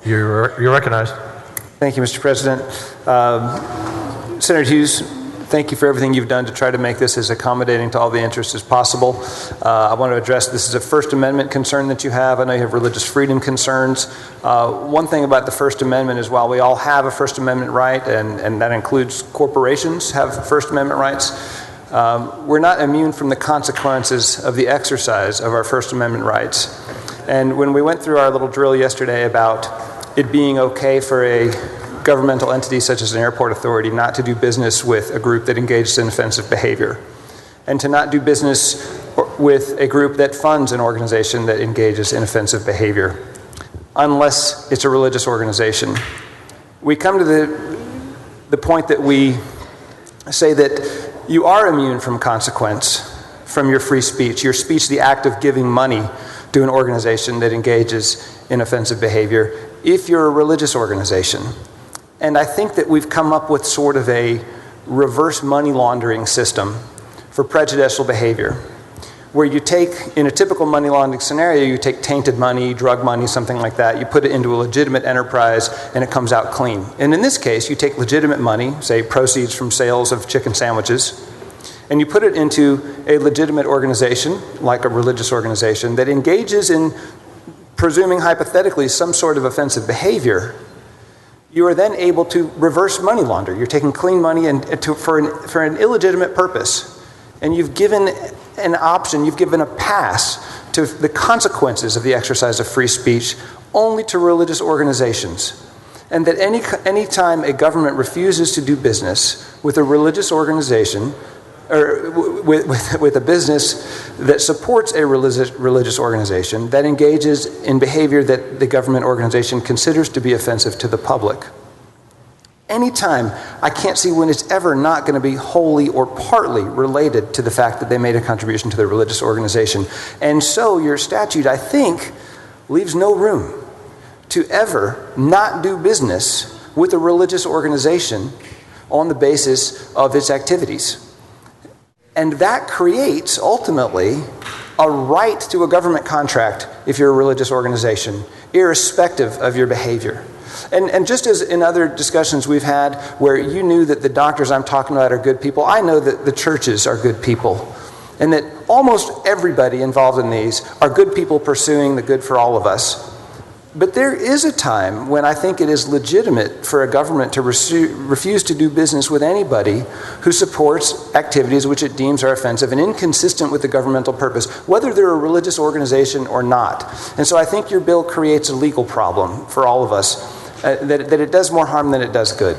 You're recognized. Thank you, Mr. President. Senator Hughes, thank you for everything you've done to try to make this as accommodating to all the interests as possible. I want to address, this is a First Amendment concern that you have. I know you have religious freedom concerns. One thing about the First Amendment is while we all have a First Amendment right, and that includes corporations have First Amendment rights, we're not immune from the consequences of the exercise of our First Amendment rights. And when we went through our little drill yesterday about it being okay for a governmental entity such as an airport authority not to do business with a group that engages in offensive behavior, and to not do business with a group that funds an organization that engages in offensive behavior, unless it's a religious organization. We come to the point that we say that you are immune from consequence from your free speech, the act of giving money to an organization that engages in offensive behavior, if you're a religious organization. And I think that we've come up with sort of a reverse money laundering system for prejudicial behavior, where you take, in a typical money laundering scenario, you take tainted money, drug money, something like that, you put it into a legitimate enterprise, and it comes out clean. And in this case, you take legitimate money, say proceeds from sales of chicken sandwiches, and you put it into a legitimate organization, like a religious organization, that engages in, presuming hypothetically, some sort of offensive behavior. You are then able to reverse money launder. You're taking clean money for an illegitimate purpose. And you've given an option, you've given a pass to the consequences of the exercise of free speech only to religious organizations. And that any time a government refuses to do business with a religious organization, or with a business that supports a religious organization that engages in behavior that the government organization considers to be offensive to the public. Anytime, I can't see when it's ever not going to be wholly or partly related to the fact that they made a contribution to the religious organization. And so your statute, I think, leaves no room to ever not do business with a religious organization on the basis of its activities. And that creates, ultimately, a right to a government contract if you're a religious organization, irrespective of your behavior. And just as in other discussions we've had where you knew that the doctors I'm talking about are good people, I know that the churches are good people. And that almost everybody involved in these are good people pursuing the good for all of us. But there is a time when I think it is legitimate for a government to refuse to do business with anybody who supports activities which it deems are offensive and inconsistent with the governmental purpose, whether they're a religious organization or not. And so I think your bill creates a legal problem for all of us, that it does more harm than it does good.